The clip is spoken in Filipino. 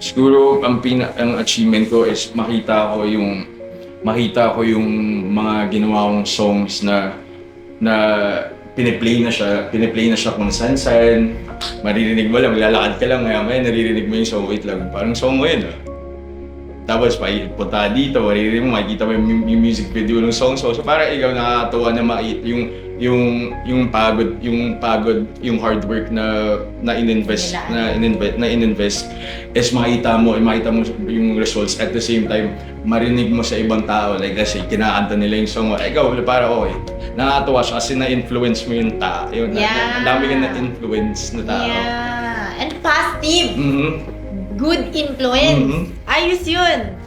Siguro ang achievement ko is makita ko yung mga ginawa kong songs na piniplay na siya kung saan. Maririnig mo lang, maglalakad ka lang, maya naririnig mo yung song, wait lang, parang song mo yun, ah. Tapos punta dito, maririnig mo, makikita mo yung music video ng song. So parang ikaw nakakatuwa na makita yung pagod, yung hard work na ininvest is makita mo yung results at the same time marinig mo sa ibang tao, like kasi kinakanta nila yung song mo, ikaw para okay. Nakakatuwa siya kasi na-influence mo yung tao, ang dami ka na-influence na tao. Yeah. And positive. Mhm. Good influence. Mhm. Ayos yun.